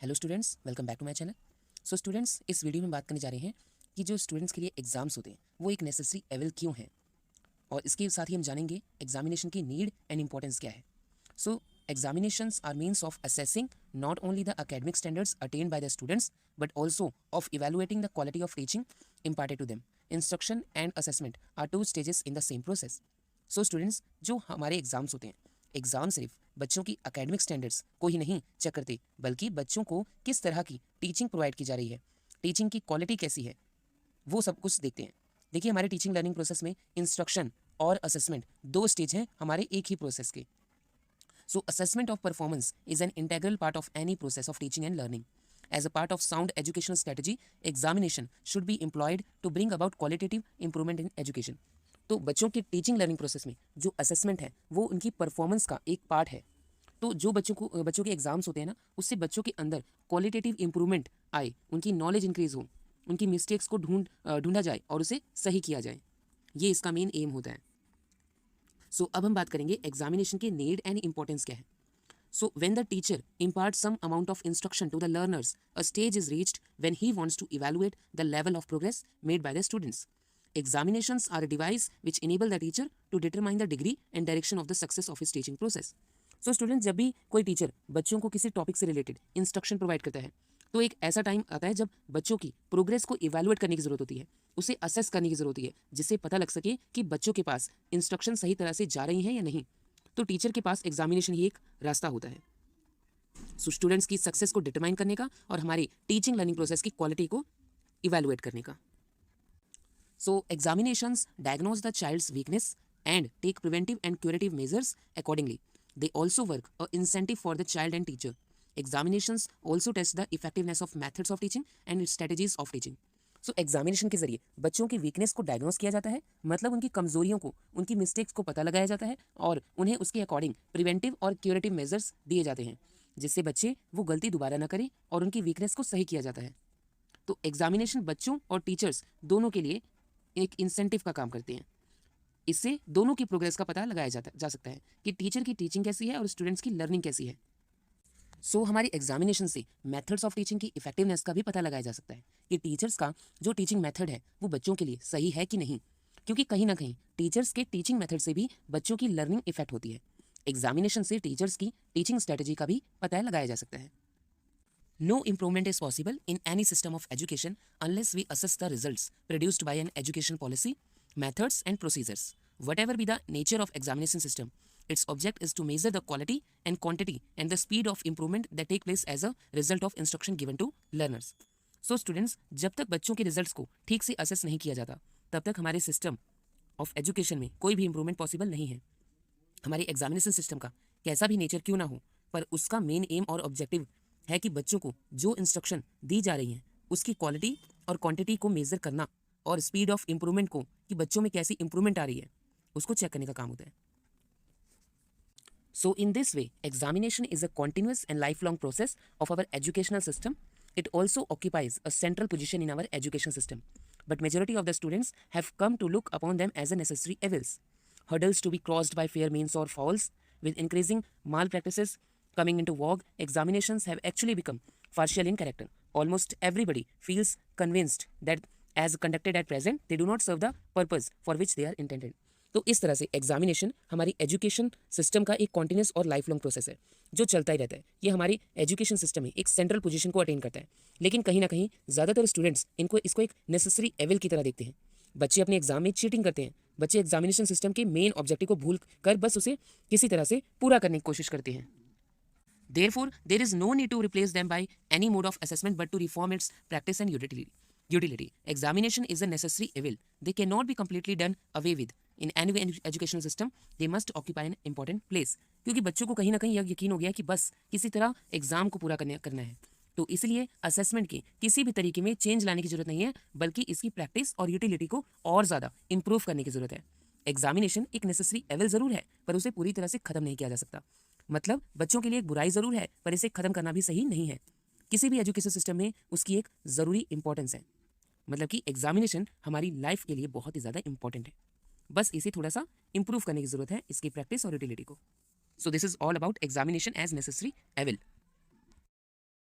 Hello students, welcome back to my channel. So students, इस video में बात करने जा रहे हैं कि जो स्टूडेंट्स के लिए एग्जाम्स होते हैं वो एक नेसेसरी एवल क्यों हैं, और इसके साथ ही हम जानेंगे एग्जामिनेशन की नीड एंड इंपॉर्टेंस क्या है। सो examinations are means of assessing not only the academic standards attained by the students but also of evaluating the quality of teaching imparted to them. Instruction and assessment are two stages in the same process. So students, जो हमारे exams होते हैं, exam सिर्फ बच्चों की academic standards को ही नहीं check करते, बल्कि बच्चों को किस तरह की टीचिंग प्रोवाइड की जा रही है, टीचिंग की क्वालिटी कैसी है, वो सब कुछ देखते हैं। देखिए, हमारे टीचिंग लर्निंग प्रोसेस में इंस्ट्रक्शन और असेसमेंट दो स्टेज हैं हमारे एक ही प्रोसेस के। So assessment of performance is an integral part of any process of teaching and learning. As a part of sound educational strategy, examination should be employed to bring about qualitative improvement in education. तो बच्चों की teaching learning process में जो assessment है वो उनकी performance का एक पार्ट है। तो जो बच्चों के एग्जाम्स होते हैं ना, उससे बच्चों के अंदर क्वालिटेटिव इंप्रूवमेंट आए, उनकी नॉलेज इंक्रीज हो, उनकी मिस्टेक्स को ढूंढा जाए और उसे सही किया जाए। ये इसका मेन एम होता है। सो अब हम बात करेंगे एग्जामिनेशन के नीड एंड इंपॉर्टेंस क्या है। So when the teacher imparts some amount of instruction to the learners, a stage is reached when he wants to evaluate the level of progress made by the students. Examinations are a device which enable the teacher to determine the degree and direction of the success of his teaching process. So student, जब भी कोई teacher बच्चों को किसी topic से related instruction provide करता है, तो एक ऐसा टाइम आता है जब बच्चों की प्रोग्रेस को इवैल्यूएट करने की ज़रूरत होती है, उसे असेस करने की ज़रूरत होती है, जिससे पता लग सके कि बच्चों के पास इंस्ट्रक्शन सही तरह से जा रही हैं या नहीं। तो टीचर के पास एग्जामिनेशन ही एक रास्ता होता है सो स्टूडेंट्स की सक्सेस को डिटरमाइन करने का और हमारी टीचिंग लर्निंग प्रोसेस की क्वालिटी को इवैल्यूएट करने का। So examinations diagnose the child's weakness and take preventive and curative measures accordingly. They also work a incentive for the child and teacher. Examinations also test the effectiveness of methods of teaching and strategies of teaching. So examination के जरिए बच्चों की weakness को diagnose किया जाता है, मतलब उनकी कमजोरियों को, उनकी मिस्टेक्स को पता लगाया जाता है और उन्हें उसके अकॉर्डिंग प्रिवेंटिव और क्यूरेटिव मेजर्स दिए जाते हैं, जिससे बच्चे वो गलती दोबारा न करें और उनकी वीकनेस को सही किया जाता है। तो एग्जामिनेशन बच्चों और टीचर्स दोनों के लिए एक इंसेंटिव का काम करते हैं। इससे दोनों की प्रोग्रेस का पता लगाया जा सकता है कि टीचर की टीचिंग कैसी है और स्टूडेंट्स की लर्निंग कैसी है। सो हमारी एग्जामिनेशन से मेथड्स ऑफ टीचिंग की इफेक्टिवनेस का भी पता लगाया जा सकता है कि टीचर्स का जो टीचिंग मेथड है वो बच्चों के लिए सही है कि नहीं, क्योंकि कहीं ना कहीं टीचर्स के टीचिंग मेथड से भी बच्चों की लर्निंग इफेक्ट होती है। एग्जामिनेशन से टीचर्स की टीचिंग स्ट्रेटजी का भी पता लगाया जा सकता है। No improvement is possible in any system of education unless we assess the results produced by an education policy, methods and procedures. Whatever be the nature of examination system, its object is to measure the quality and quantity and the speed of improvement that take place as a result of instruction given to learners. So students, जब तक बच्चों के results को ठीक से assess नहीं किया जाता, तब तक हमारे सिस्टम ऑफ एजुकेशन में कोई भी इंप्रूवमेंट पॉसिबल नहीं है। हमारी एग्जामिनेशन सिस्टम का कैसा भी नेचर क्यों ना हो, पर उसका मेन एम और ऑब्जेक्टिव है कि बच्चों को जो इंस्ट्रक्शन दी जा रही हैं उसकी क्वालिटी और क्वांटिटी को मेजर करना और स्पीड ऑफ इंप्रूवमेंट को, कि बच्चों में कैसी इंप्रूवमेंट आ रही है, उसको चेक करने का काम होता है। So in this way examination is a continuous and life long process of our educational system. It also occupies a central position in our education system, but majority of the students have come to look upon them as a necessary evils, hurdles to be crossed by fair means or fouls. With increasing malpractices coming into vogue, examinations have actually become partial in character. Almost everybody feels convinced that as conducted at present, they do not serve the purpose for which they are intended. तो इस तरह से examination हमारी education system का एक continuous और life long process है जो चलता ही रहता है। ये हमारी एजुकेशन सिस्टम में एक सेंट्रल पोजीशन को अटेन करता है, लेकिन कहीं ना कहीं ज़्यादातर स्टूडेंट्स इसको एक नेसेसरी एविल की तरह देखते हैं। बच्चे अपने एग्जाम में चीटिंग करते हैं, बच्चे एग्जामिनेशन सिस्टम के मेन ऑब्जेक्टिव को भूल कर बस उसे किसी तरह से पूरा करने की कोशिश करते हैं। Therefore, there is no need to replace them by any mode of assessment but to reform its practice and utility. Examination is a necessary evil. They cannot be completely done away with. In any educational system, they must occupy an important place. क्योंकि बच्चों को कहीं ना कहीं यह यकीन हो गया कि बस किसी तरह एग्जाम को पूरा करना है, तो इसलिए असेसमेंट के किसी भी तरीके में चेंज लाने की जरूरत नहीं है, बल्कि इसकी प्रैक्टिस और यूटिलिटी को और ज़्यादा इंप्रूव करने की जरूरत है। एग्जामिनेशन एक नेसेसरी एवल ज़रूर है, पर उसे पूरी तरह से खत्म नहीं किया जा सकता। मतलब बच्चों के लिए एक बुराई ज़रूर है, पर इसे खत्म करना भी सही नहीं है। किसी भी एजुकेशन सिस्टम में उसकी एक ज़रूरी इंपॉर्टेंस है, मतलब कि एग्जामिनेशन हमारी लाइफ के लिए बहुत ही ज़्यादा इंपॉर्टेंट है। बस इसे थोड़ा सा इंप्रूव करने की ज़रूरत है, इसकी प्रैक्टिस और यूटिलिटी को। So this is all about examination as necessary evil.